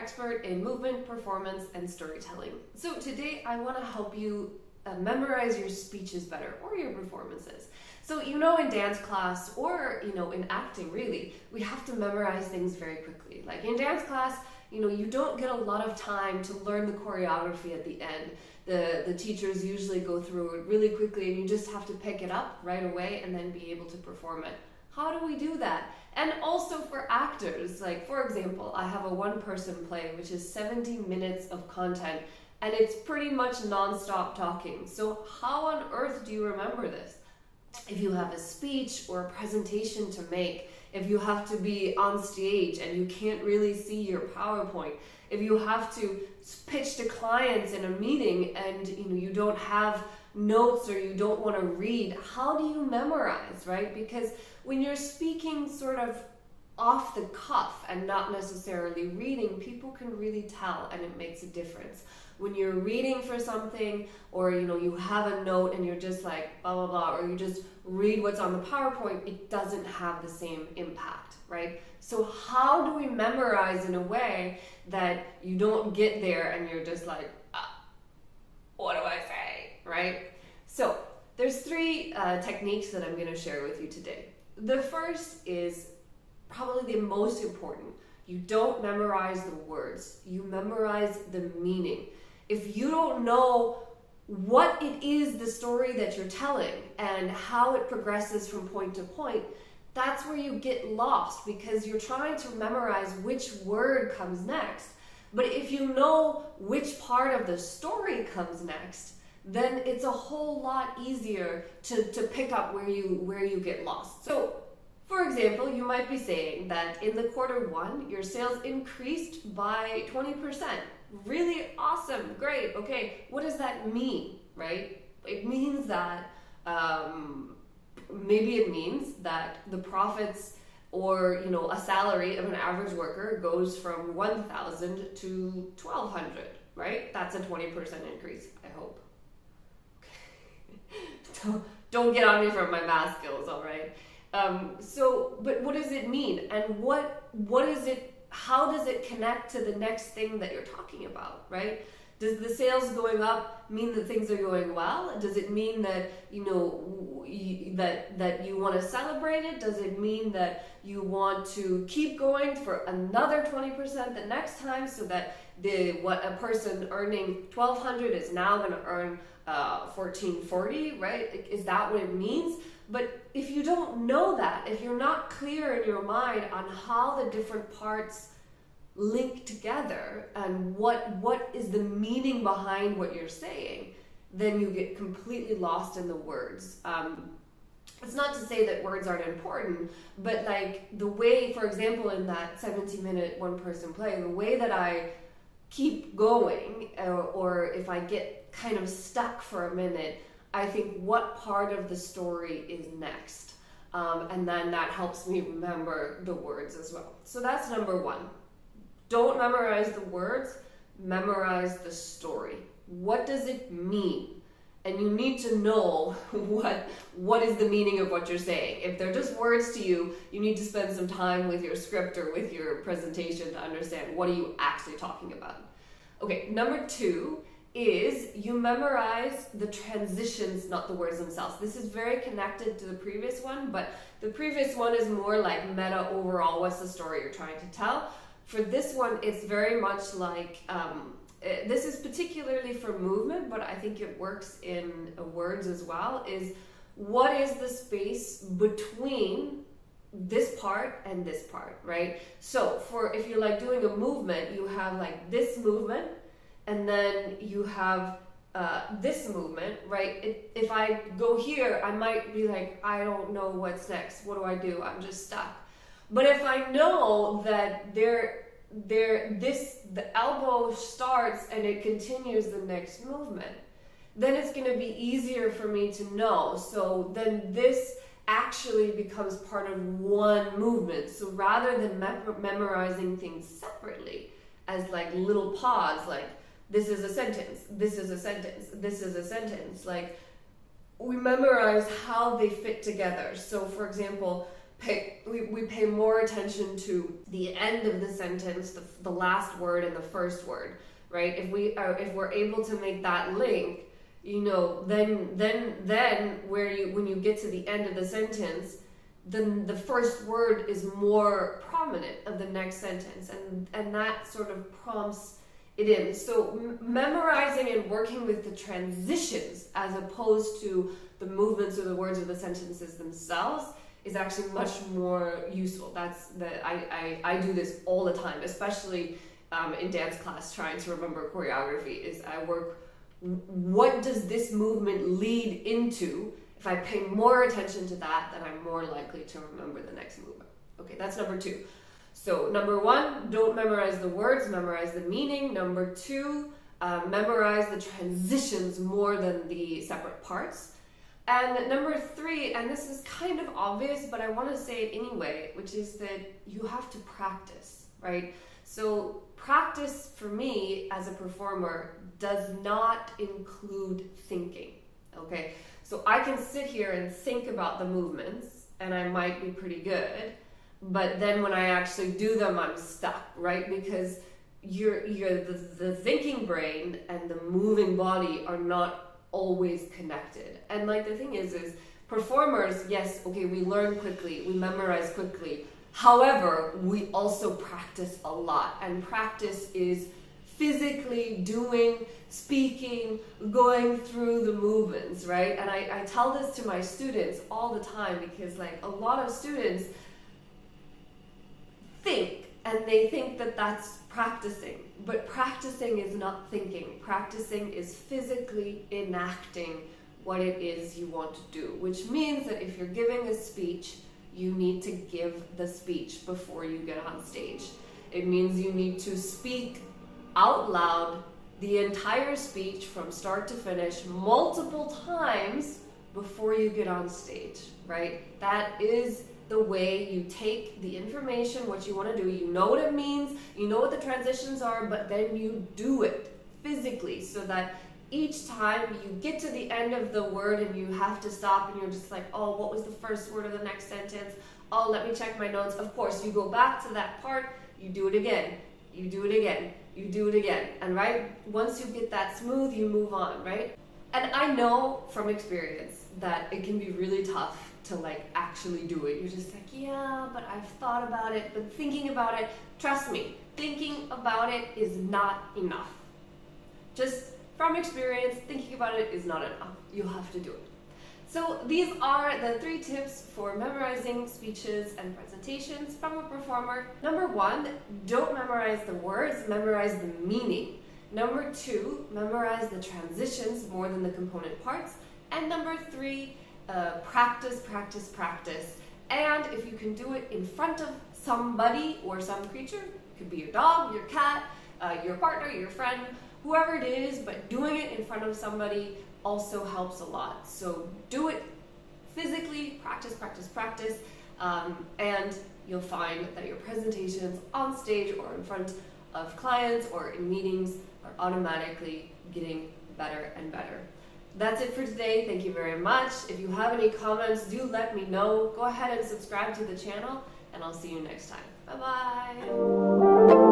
expert in movement, performance, and storytelling. So today I want to help you memorize your speeches better, or your performances. So in dance class, or in acting really, we have to memorize things very quickly. Like in dance class, you don't get a lot of time to learn the choreography at the end. The teachers usually go through it really quickly, and you just have to pick it up right away and then be able to perform it. How do we do that? And also for actors, like for example, I have a one-person play, which is 70 minutes of content, and it's pretty much non-stop talking. So how on earth do you remember this? If you have a speech or a presentation to make, if you have to be on stage and you can't really see your PowerPoint, if you have to pitch to clients in a meeting and you don't have notes or you don't want to read, how do you memorize, right? Because when you're speaking sort of off the cuff and not necessarily reading, people can really tell, and it makes a difference. When you're reading for something, or you have a note and you're just like blah blah blah, or you just read what's on the PowerPoint, it doesn't have the same impact, right? So how do we memorize in a way that you don't get there and you're just like, what do I say, right? So there's three techniques that I'm going to share with you today. The first is probably the most important. You don't memorize the words, you memorize the meaning. If you don't know what it is, the story that you're telling, and how it progresses from point to point, that's where you get lost, because you're trying to memorize which word comes next. But if you know which part of the story comes next, then it's a whole lot easier to pick up where you get lost. So, for example, you might be saying that in the quarter one, your sales increased by 20%. Really awesome, great, okay. What does that mean, right? It means that, maybe it means that the profits or, a salary of an average worker goes from 1,000 to 1,200, right? That's a 20% increase, I hope. Don't get on me for my math skills, all right? But what does it mean? And what is it, how does it connect to the next thing that you're talking about, right? Does the sales going up mean that things are going well? Does it mean that, that you want to celebrate it? Does it mean that you want to keep going for another 20% the next time, so that what a person earning 1,200 is now going to earn 1,440, right? Is that what it means? But if you don't know that, if you're not clear in your mind on how the different parts link together and what is the meaning behind what you're saying, then you get completely lost in the words. It's not to say that words aren't important, but like the way, for example, in that 70-minute one-person play, the way that I keep going, or if I get kind of stuck for a minute, I think what part of the story is next. And then that helps me remember the words as well. So that's number one. Don't memorize the words, memorize the story. What does it mean? And you need to know what is the meaning of what you're saying. If they're just words to you, you need to spend some time with your script or with your presentation to understand what are you actually talking about. Okay, number two is you memorize the transitions, not the words themselves. This is very connected to the previous one, but the previous one is more like meta overall, what's the story you're trying to tell. For this one, it's very much like, this is particularly for movement, but I think it works in words as well, is what is the space between this part and this part, right? So if you're like doing a movement, you have like this movement, and then you have this movement, right? If I go here, I might be like, I don't know what's next. What do I do? I'm just stuck. But if I know that the elbow starts and it continues the next movement, then it's going to be easier for me to know. So then this actually becomes part of one movement. So rather than memorizing things separately as like little pods, like this is a sentence, this is a sentence, this is a sentence, like we memorize how they fit together. So for example, we pay more attention to the end of the sentence, the last word and the first word, right? If we're able to make that link, then when you get to the end of the sentence, then the first word is more prominent of the next sentence, and that sort of prompts it in. So memorizing and working with the transitions as opposed to the movements or the words or the sentences themselves is actually much more useful. I do this all the time, especially in dance class, trying to remember choreography. Is I work, what does this movement lead into? If I pay more attention to that, then I'm more likely to remember the next movement. Okay, that's number 2. So number 1, don't memorize the words, memorize the meaning. Number 2, memorize the transitions more than the separate parts. And number 3, and this is kind of obvious, but I want to say it anyway, which is that you have to practice, right? So practice for me as a performer does not include thinking, okay? So I can sit here and think about the movements and I might be pretty good, but then when I actually do them, I'm stuck, right? Because the thinking brain and the moving body are not always connected. And like the thing is performers, yes, okay, we learn quickly, we memorize quickly. However, we also practice a lot, and practice is physically doing, speaking, going through the movements, right? And I tell this to my students all the time, because like a lot of students think, and they think that that's practicing, but practicing is not thinking. Practicing is physically enacting what it is you want to do, which means that if you're giving a speech, you need to give the speech before you get on stage. It means you need to speak out loud the entire speech from start to finish multiple times before you get on stage, right? That is the way you take the information, what you want to do. You know what it means, you know what the transitions are, but then you do it physically so that each time you get to the end of the word and you have to stop and you're just like, oh, what was the first word of the next sentence? Oh, let me check my notes. Of course, you go back to that part, you do it again, you do it again, you do it again. And right, once you get that smooth, you move on, right? And I know from experience that it can be really tough to like actually do it. You're just like, yeah, but I've thought about it, but thinking about it, trust me, thinking about it is not enough. Just from experience, thinking about it is not enough. You have to do it. So these are the 3 tips for memorizing speeches and presentations from a performer. Number 1, don't memorize the words, memorize the meaning. Number 2, memorize the transitions more than the component parts. And number 3, practice, practice, practice. And if you can do it in front of somebody or some creature, it could be your dog, your cat, your partner, your friend, whoever it is, but doing it in front of somebody also helps a lot. So do it physically, practice, practice, practice, and you'll find that your presentations on stage or in front of clients or in meetings are automatically getting better and better. That's it for today. Thank you very much. If you have any comments, do let me know. Go ahead and subscribe to the channel, and I'll see you next time. Bye-bye.